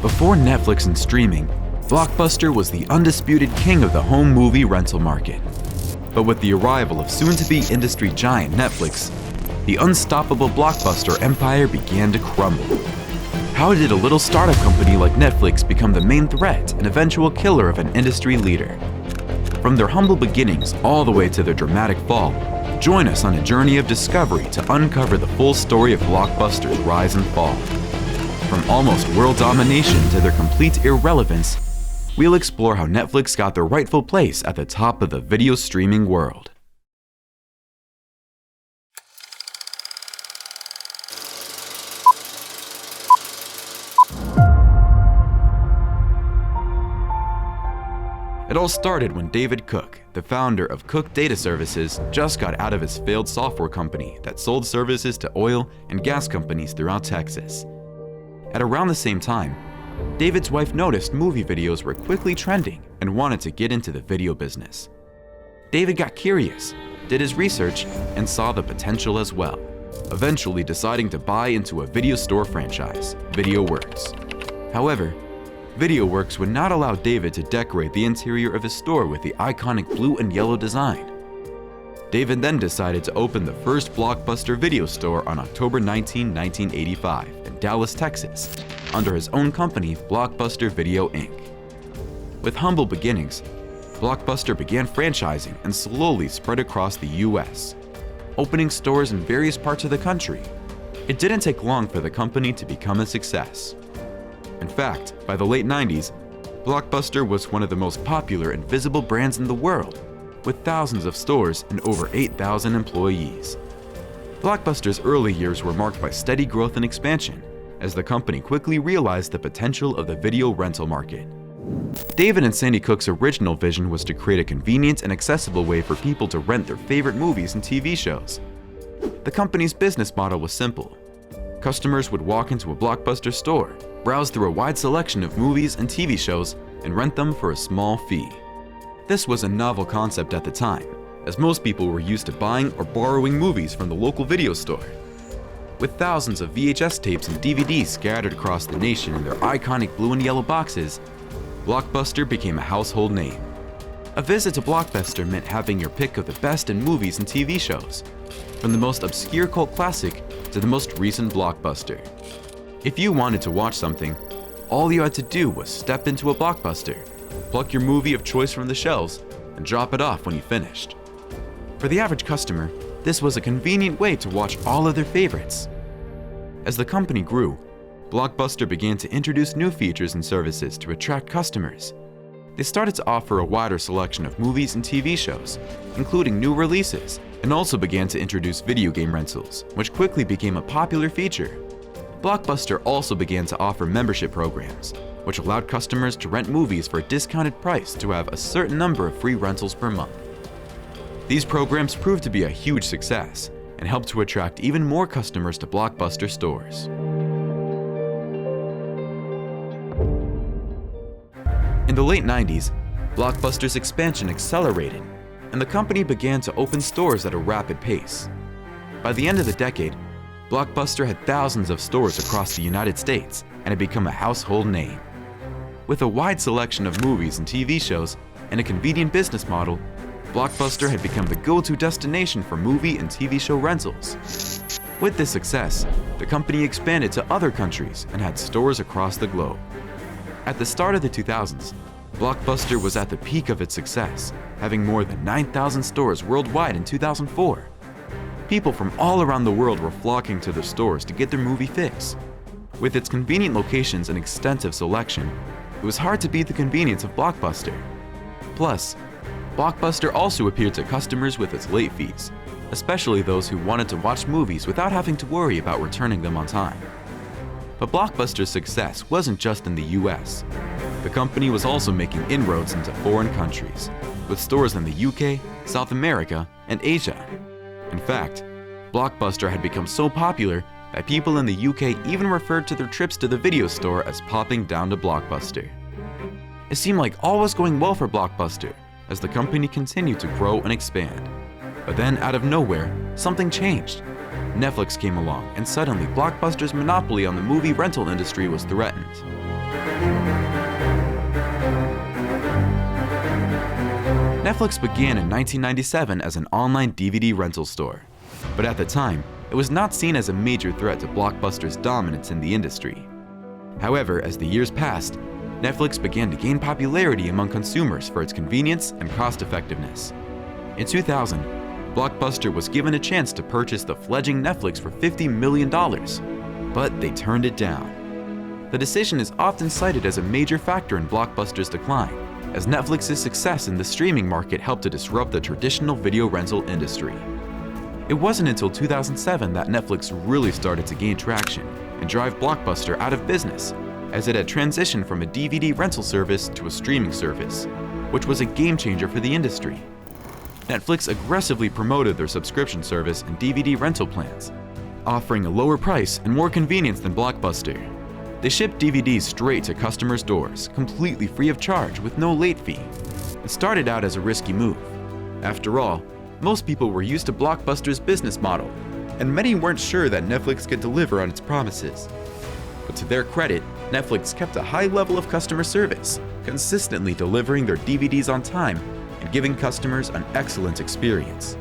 Before Netflix and streaming, Blockbuster was the undisputed king of the home movie rental market. But with the arrival of soon-to-be industry giant Netflix, the unstoppable Blockbuster empire began to crumble. How did a little startup company like Netflix become the main threat and eventual killer of an industry leader? From their humble beginnings all the way to their dramatic fall, join us on a journey of discovery to uncover the full story of Blockbuster's rise and fall. From almost world domination to their complete irrelevance, we'll explore how Netflix got their rightful place at the top of the video streaming world. It all started when David Cook, the founder of Cook Data Services, just got out of his failed software company that sold services to oil and gas companies throughout Texas. At around the same time, David's wife noticed movie videos were quickly trending and wanted to get into the video business. David got curious, did his research, and saw the potential as well, eventually deciding to buy into a video store franchise, VideoWorks. However, VideoWorks would not allow David to decorate the interior of his store with the iconic blue and yellow design. David then decided to open the first Blockbuster video store on October 19, 1985 in Dallas, Texas, under his own company, Blockbuster Video Inc. With humble beginnings, Blockbuster began franchising and slowly spread across the US, opening stores in various parts of the country. It didn't take long for the company to become a success. In fact, by the late 90s, Blockbuster was one of the most popular and visible brands in the world, with thousands of stores and over 8,000 employees. Blockbuster's early years were marked by steady growth and expansion, as the company quickly realized the potential of the video rental market. David and Sandy Cook's original vision was to create a convenient and accessible way for people to rent their favorite movies and TV shows. The company's business model was simple. Customers would walk into a Blockbuster store, browse through a wide selection of movies and TV shows, and rent them for a small fee. This was a novel concept at the time, as most people were used to buying or borrowing movies from the local video store. With thousands of VHS tapes and DVDs scattered across the nation in their iconic blue and yellow boxes, Blockbuster became a household name. A visit to Blockbuster meant having your pick of the best in movies and TV shows, from the most obscure cult classic to the most recent blockbuster. If you wanted to watch something, all you had to do was step into a Blockbuster, pluck your movie of choice from the shelves, and drop it off when you finished. For the average customer, this was a convenient way to watch all of their favorites. As the company grew, Blockbuster began to introduce new features and services to attract customers. They started to offer a wider selection of movies and TV shows, including new releases, and also began to introduce video game rentals, which quickly became a popular feature. Blockbuster also began to offer membership programs, which allowed customers to rent movies for a discounted price to have a certain number of free rentals per month. These programs proved to be a huge success and helped to attract even more customers to Blockbuster stores. In the late 90s, Blockbuster's expansion accelerated, and the company began to open stores at a rapid pace. By the end of the decade, Blockbuster had thousands of stores across the United States and had become a household name. With a wide selection of movies and TV shows and a convenient business model, Blockbuster had become the go-to destination for movie and TV show rentals. With this success, the company expanded to other countries and had stores across the globe. At the start of the 2000s, Blockbuster was at the peak of its success, having more than 9,000 stores worldwide in 2004. People from all around the world were flocking to their stores to get their movie fix. With its convenient locations and extensive selection, it was hard to beat the convenience of Blockbuster. Plus, Blockbuster also appealed to customers with its late fees, especially those who wanted to watch movies without having to worry about returning them on time. But Blockbuster's success wasn't just in the US. The company was also making inroads into foreign countries, with stores in the UK, South America, and Asia. In fact, Blockbuster had become so popular that people in the UK even referred to their trips to the video store as popping down to Blockbuster. It seemed like all was going well for Blockbuster as the company continued to grow and expand. But then, out of nowhere, something changed. Netflix came along, and suddenly Blockbuster's monopoly on the movie rental industry was threatened. Netflix began in 1997 as an online DVD rental store, but at the time, it was not seen as a major threat to Blockbuster's dominance in the industry. However, as the years passed, Netflix began to gain popularity among consumers for its convenience and cost-effectiveness. In 2000, Blockbuster was given a chance to purchase the fledgling Netflix for $50 million, but they turned it down. The decision is often cited as a major factor in Blockbuster's decline, as Netflix's success in the streaming market helped to disrupt the traditional video rental industry. It wasn't until 2007 that Netflix really started to gain traction and drive Blockbuster out of business, as it had transitioned from a DVD rental service to a streaming service, which was a game changer for the industry. Netflix aggressively promoted their subscription service and DVD rental plans, offering a lower price and more convenience than Blockbuster. They shipped DVDs straight to customers' doors, completely free of charge with no late fee. It started out as a risky move. After all, most people were used to Blockbuster's business model, and many weren't sure that Netflix could deliver on its promises. But to their credit, Netflix kept a high level of customer service, consistently delivering their DVDs on time and giving customers an excellent experience.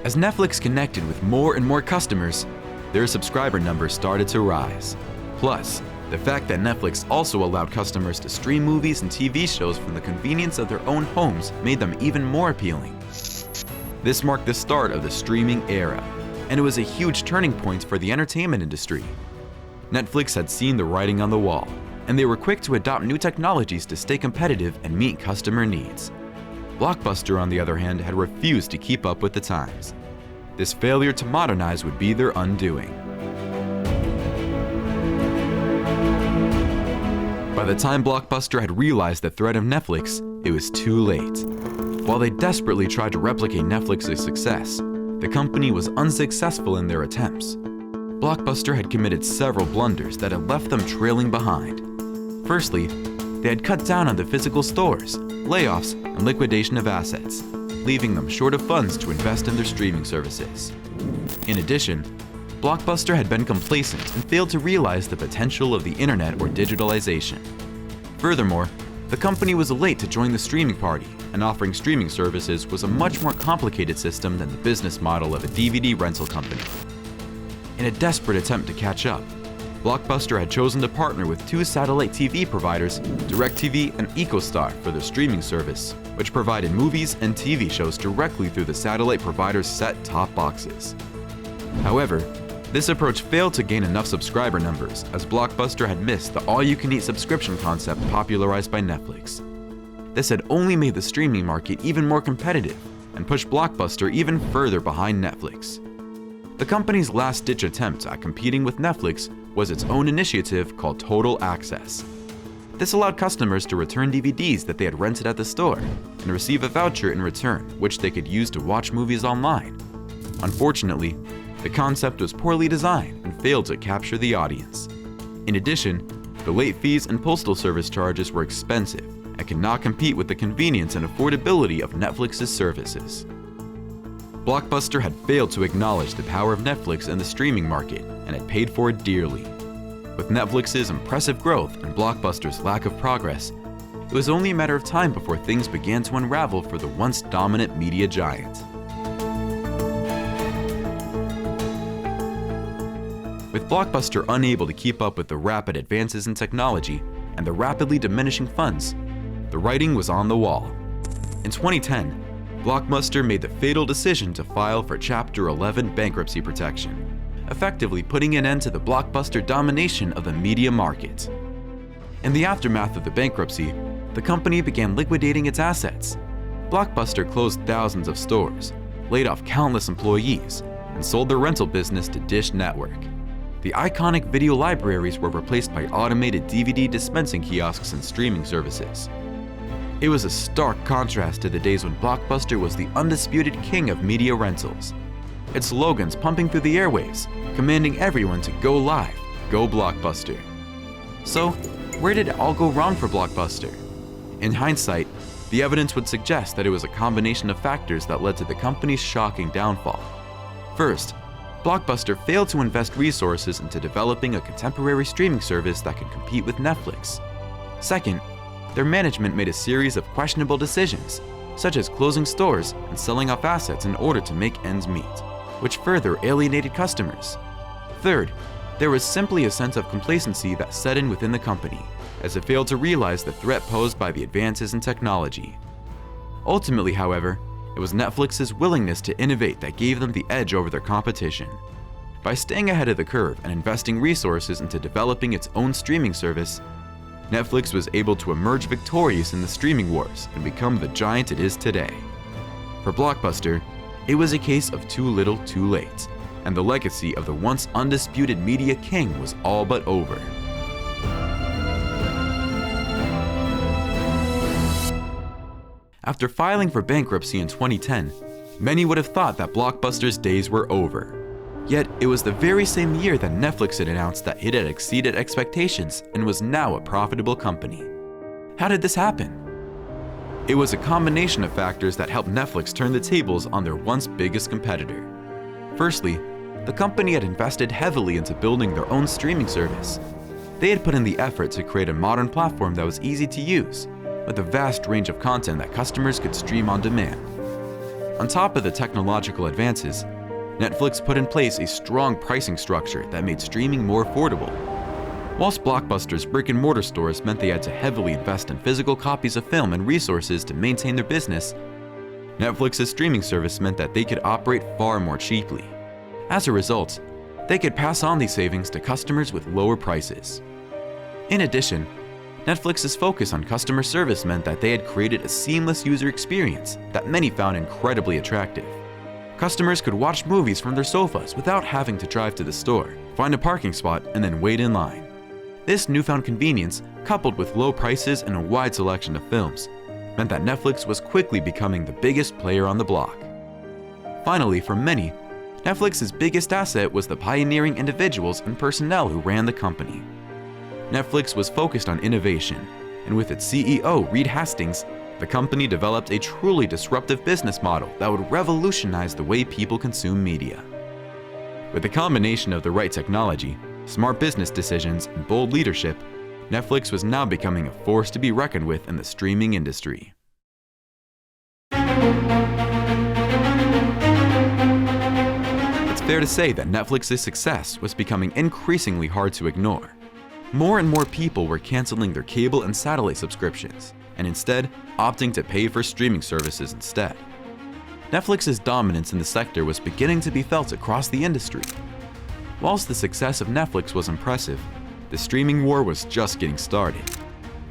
As Netflix connected with more and more customers, their subscriber numbers started to rise. Plus, the fact that Netflix also allowed customers to stream movies and TV shows from the convenience of their own homes made them even more appealing. This marked the start of the streaming era, and it was a huge turning point for the entertainment industry. Netflix had seen the writing on the wall, and they were quick to adopt new technologies to stay competitive and meet customer needs. Blockbuster, on the other hand, had refused to keep up with the times. This failure to modernize would be their undoing. By the time Blockbuster had realized the threat of Netflix, it was too late. While they desperately tried to replicate Netflix's success, the company was unsuccessful in their attempts. Blockbuster had committed several blunders that had left them trailing behind. Firstly, they had cut down on the physical stores, layoffs, and liquidation of assets, leaving them short of funds to invest in their streaming services. In addition, Blockbuster had been complacent and failed to realize the potential of the internet or digitalization. Furthermore, the company was late to join the streaming party, and offering streaming services was a much more complicated system than the business model of a DVD rental company. In a desperate attempt to catch up, Blockbuster had chosen to partner with two satellite TV providers, DirecTV and EchoStar, for their streaming service, which provided movies and TV shows directly through the satellite provider's set-top boxes. However, this approach failed to gain enough subscriber numbers, as Blockbuster had missed the all-you-can-eat subscription concept popularized by Netflix. This had only made the streaming market even more competitive and pushed Blockbuster even further behind Netflix. The company's last-ditch attempt at competing with Netflix was its own initiative called Total Access. This allowed customers to return DVDs that they had rented at the store and receive a voucher in return, which they could use to watch movies online. Unfortunately, the concept was poorly designed and failed to capture the audience. In addition, the late fees and postal service charges were expensive and could not compete with the convenience and affordability of Netflix's services. Blockbuster had failed to acknowledge the power of Netflix in the streaming market and had paid for it dearly. With Netflix's impressive growth and Blockbuster's lack of progress, it was only a matter of time before things began to unravel for the once dominant media giant. With Blockbuster unable to keep up with the rapid advances in technology and the rapidly diminishing funds, the writing was on the wall. In 2010, Blockbuster made the fatal decision to file for Chapter 11 bankruptcy protection, effectively putting an end to the Blockbuster domination of the media market. In the aftermath of the bankruptcy, the company began liquidating its assets. Blockbuster closed thousands of stores, laid off countless employees, and sold their rental business to Dish Network. The iconic video libraries were replaced by automated DVD dispensing kiosks and streaming services. It was a stark contrast to the days when Blockbuster was the undisputed king of media rentals. Its slogans pumping through the airwaves, commanding everyone to go live, go Blockbuster. So, where did it all go wrong for Blockbuster? In hindsight, the evidence would suggest that it was a combination of factors that led to the company's shocking downfall. First, Blockbuster failed to invest resources into developing a contemporary streaming service that could compete with Netflix. Second, their management made a series of questionable decisions, such as closing stores and selling off assets in order to make ends meet, which further alienated customers. Third, there was simply a sense of complacency that set in within the company, as it failed to realize the threat posed by the advances in technology. Ultimately, however, it was Netflix's willingness to innovate that gave them the edge over their competition. By staying ahead of the curve and investing resources into developing its own streaming service, Netflix was able to emerge victorious in the streaming wars and become the giant it is today. For Blockbuster, it was a case of too little too late, and the legacy of the once undisputed media king was all but over. After filing for bankruptcy in 2010, many would have thought that Blockbuster's days were over. Yet, it was the very same year that Netflix had announced that it had exceeded expectations and was now a profitable company. How did this happen? It was a combination of factors that helped Netflix turn the tables on their once biggest competitor. Firstly, the company had invested heavily into building their own streaming service. They had put in the effort to create a modern platform that was easy to use, with a vast range of content that customers could stream on demand. On top of the technological advances, Netflix put in place a strong pricing structure that made streaming more affordable. Whilst Blockbuster's brick-and-mortar stores meant they had to heavily invest in physical copies of film and resources to maintain their business, Netflix's streaming service meant that they could operate far more cheaply. As a result, they could pass on these savings to customers with lower prices. In addition, Netflix's focus on customer service meant that they had created a seamless user experience that many found incredibly attractive. Customers could watch movies from their sofas without having to drive to the store, find a parking spot, and then wait in line. This newfound convenience, coupled with low prices and a wide selection of films, meant that Netflix was quickly becoming the biggest player on the block. Finally, for many, Netflix's biggest asset was the pioneering individuals and personnel who ran the company. Netflix was focused on innovation, and with its CEO, Reed Hastings, the company developed a truly disruptive business model that would revolutionize the way people consume media. With the combination of the right technology, smart business decisions, and bold leadership, Netflix was now becoming a force to be reckoned with in the streaming industry. It's fair to say that Netflix's success was becoming increasingly hard to ignore. More and more people were canceling their cable and satellite subscriptions, and instead opting to pay for streaming services instead. Netflix's dominance in the sector was beginning to be felt across the industry. Whilst the success of Netflix was impressive, the streaming war was just getting started.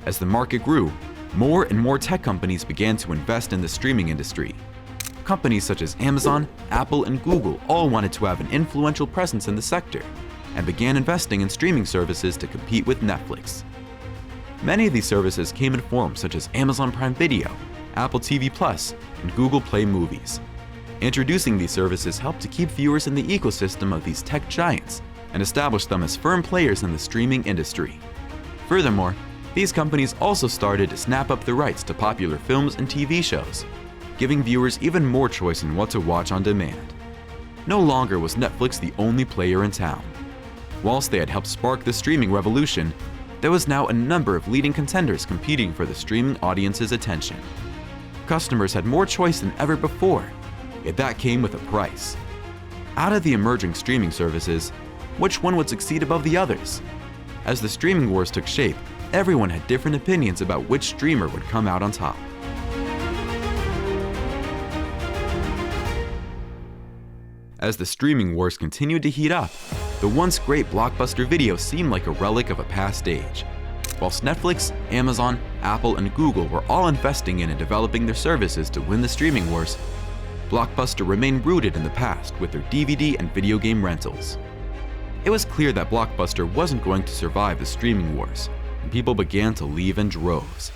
As the market grew, more and more tech companies began to invest in the streaming industry. Companies such as Amazon, Apple, and Google all wanted to have an influential presence in the sector and began investing in streaming services to compete with Netflix. Many of these services came in forms such as Amazon Prime Video, Apple TV Plus, and Google Play Movies. Introducing these services helped to keep viewers in the ecosystem of these tech giants and establish them as firm players in the streaming industry. Furthermore, these companies also started to snap up the rights to popular films and TV shows, giving viewers even more choice in what to watch on demand. No longer was Netflix the only player in town. Whilst they had helped spark the streaming revolution, there was now a number of leading contenders competing for the streaming audience's attention. Customers had more choice than ever before, yet that came with a price. Out of the emerging streaming services, which one would succeed above the others? As the streaming wars took shape, everyone had different opinions about which streamer would come out on top. As the streaming wars continued to heat up, the once great Blockbuster Video seemed like a relic of a past age. Whilst Netflix, Amazon, Apple, and Google were all investing in and developing their services to win the streaming wars, Blockbuster remained rooted in the past with their DVD and video game rentals. It was clear that Blockbuster wasn't going to survive the streaming wars, and people began to leave in droves.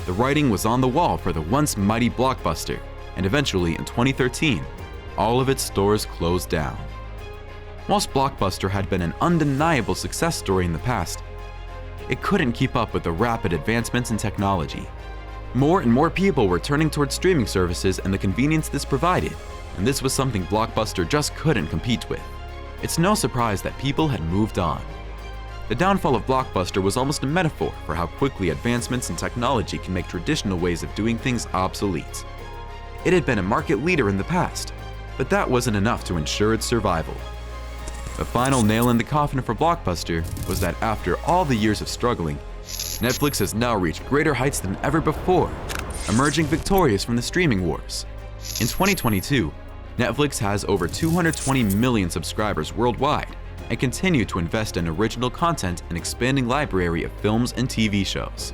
The writing was on the wall for the once mighty Blockbuster, and eventually in 2013, all of its stores closed down. Whilst Blockbuster had been an undeniable success story in the past, it couldn't keep up with the rapid advancements in technology. More and more people were turning towards streaming services and the convenience this provided, and this was something Blockbuster just couldn't compete with. It's no surprise that people had moved on. The downfall of Blockbuster was almost a metaphor for how quickly advancements in technology can make traditional ways of doing things obsolete. It had been a market leader in the past, but that wasn't enough to ensure its survival. The final nail in the coffin for Blockbuster was that after all the years of struggling, Netflix has now reached greater heights than ever before, emerging victorious from the streaming wars. In 2022, Netflix has over 220 million subscribers worldwide and continue to invest in original content and expanding library of films and TV shows.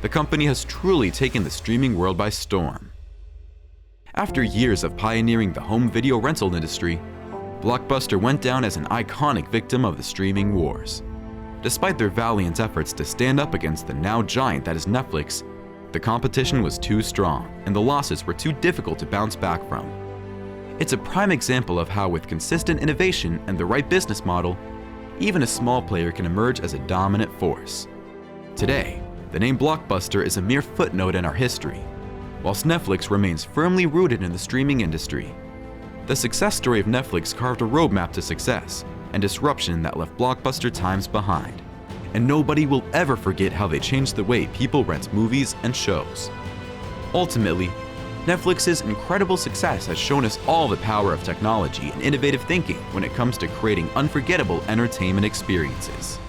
The company has truly taken the streaming world by storm. After years of pioneering the home video rental industry, Blockbuster went down as an iconic victim of the streaming wars. Despite their valiant efforts to stand up against the now giant that is Netflix, the competition was too strong and the losses were too difficult to bounce back from. It's a prime example of how, with consistent innovation and the right business model, even a small player can emerge as a dominant force. Today, the name Blockbuster is a mere footnote in our history, whilst Netflix remains firmly rooted in the streaming industry. The success story of Netflix carved a roadmap to success and disruption that left Blockbuster times behind. And nobody will ever forget how they changed the way people rent movies and shows. Ultimately, Netflix's incredible success has shown us all the power of technology and innovative thinking when it comes to creating unforgettable entertainment experiences.